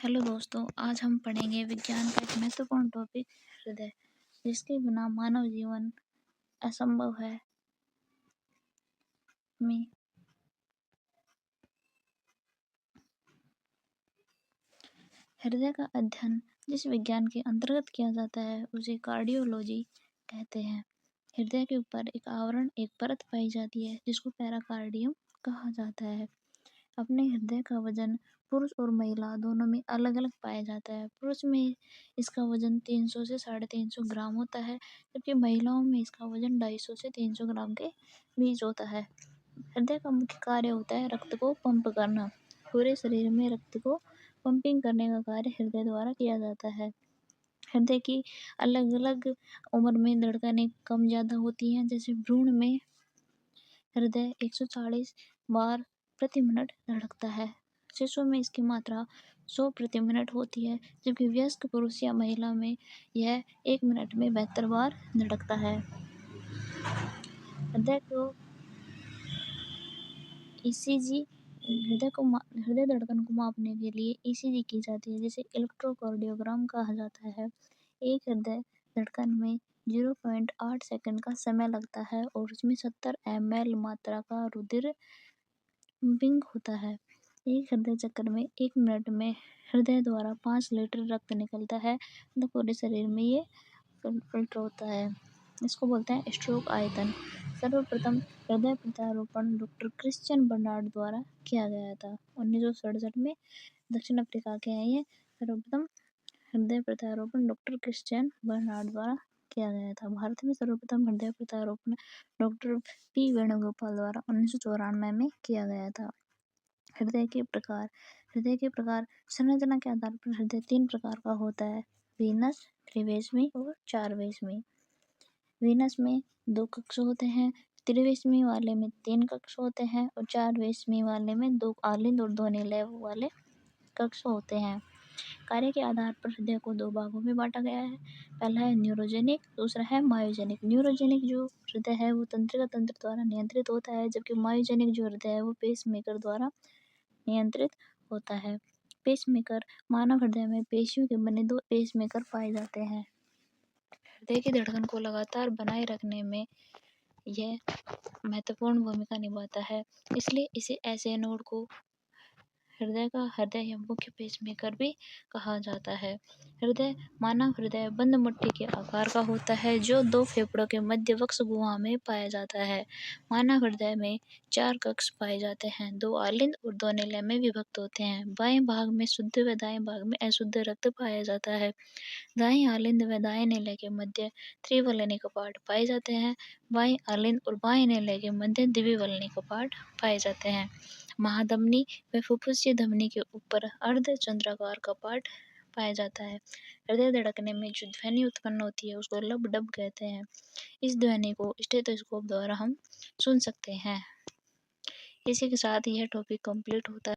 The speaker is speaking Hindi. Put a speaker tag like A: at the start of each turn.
A: हेलो दोस्तों, आज हम पढ़ेंगे विज्ञान का एक महत्वपूर्ण टॉपिक हृदय, जिसके बिना मानव जीवन असंभव है। में हृदय का अध्ययन जिस विज्ञान के अंतर्गत किया जाता है उसे कार्डियोलॉजी कहते हैं। हृदय के ऊपर एक आवरण, एक परत पाई जाती है जिसको पैराकार्डियम कहा जाता है। अपने हृदय का वजन पुरुष और महिला दोनों में अलग अलग पाया जाता है। पुरुष में इसका वजन 300 से 350 ग्राम होता है, जबकि महिलाओं में इसका वजन 250 से 300 ग्राम के बीच होता है। हृदय का मुख्य कार्य होता है रक्त को पंप करना। पूरे शरीर में रक्त को पंपिंग करने का कार्य हृदय द्वारा किया जाता है। हृदय की अलग अलग उम्र में धड़कनें कम ज़्यादा होती हैं। जैसे भ्रूण में हृदय 140 बार प्रति मिनट धड़कता है। शिशु में इसकी मात्रा 100 प्रति मिनट होती है, जबकि वयस्क पुरुष या महिला में यह 1 मिनट में 72 बार धड़कता है। हृदय धड़कन को मापने के लिए ईसीजी की जाती है, जिसे इलेक्ट्रोकार्डियोग्राम कहा जाता है। एक हृदय धड़कन में 0.8 सेकंड का समय लगता है और उसमें 70 ml मात्रा का रुधिर पंपिंग होता है। एक हृदय चक्र में 1 मिनट में हृदय द्वारा 5 लीटर रक्त निकलता है। तो पूरे शरीर में ये फिल्टर होता है। इसको बोलते हैं स्ट्रोक आयतन। सर्वप्रथम हृदय प्रत्यारोपण डॉक्टर क्रिश्चियन बर्नार्ड द्वारा किया गया था। 1967 में दक्षिण अफ्रीका के हैं ये। सर्वप्रथम हृदय प्रत्यारोपण डॉक्टर क्रिश्चियन बर्नार्ड द्वारा किया गया था। भारत में सर्वप्रथम हृदय प्रत्यारोपण डॉक्टर पी वेणुगोपाल द्वारा 1994 में किया गया था। हृदय के प्रकार संरचना के आधार पर हृदय 3 प्रकार का होता है: वीनस, त्रिवेशमी और 4वेशमी। वीनस में 2 कक्ष होते हैं, त्रिवेशमी वाले में 3 कक्ष होते हैं और 4वेशमी वाले में 2 आलिंद और 2 निलय वाले कक्ष होते हैं। कार्य के आधार पर हृदय को 2 भागों में बांटा गया है। पहला है न्यूरोजेनिक, दूसरा है मायोजेनिक। न्यूरोजेनिक जो हृदय है वो तंत्रिका तंत्र द्वारा नियंत्रित होता है, जबकि मायोजेनिक जो हृदय है वो पेसमेकर द्वारा नियंत्रित होता है। पेसमेकर मानव हृदय में पेशियों के बने 2 पेसमेकर पाए जाते हैं। हृदय की धड़कन को लगातार बनाए रखने में यह महत्वपूर्ण भूमिका निभाता है, इसलिए इसे ऐसे नोड को हृदय या मुख्य पेसमेकर भी कहा जाता है। मानव हृदय बंद मुट्ठी के आकार का होता है, जो 2 फेफड़ों के मध्य वक्ष गुहा में पाया जाता है। मानव हृदय में 4 कक्ष पाए जाते हैं, 2 आलिंद और 2 निलय में विभक्त होते हैं। बाएं भाग में शुद्ध व दाएं भाग में अशुद्ध रक्त पाया जाता है। दाएं आलिंद व दाएं निलय के मध्य त्रिवलनी कपाट पाए जाते हैं। बाएं आलिंद और बाएं निलय के मध्य द्विवलनी कपाट पाए जाते हैं। महाधमनी व फुफ्फुसीय धमनी के ऊपर अर्धचंद्राकार कपाट पाया जाता है। हृदय धड़कने में जो ध्वनि उत्पन्न होती है उसको लब डब कहते हैं। इस ध्वनि को स्टेथोस्कोप द्वारा हम सुन सकते हैं। इसी के साथ यह टॉपिक कंप्लीट होता है।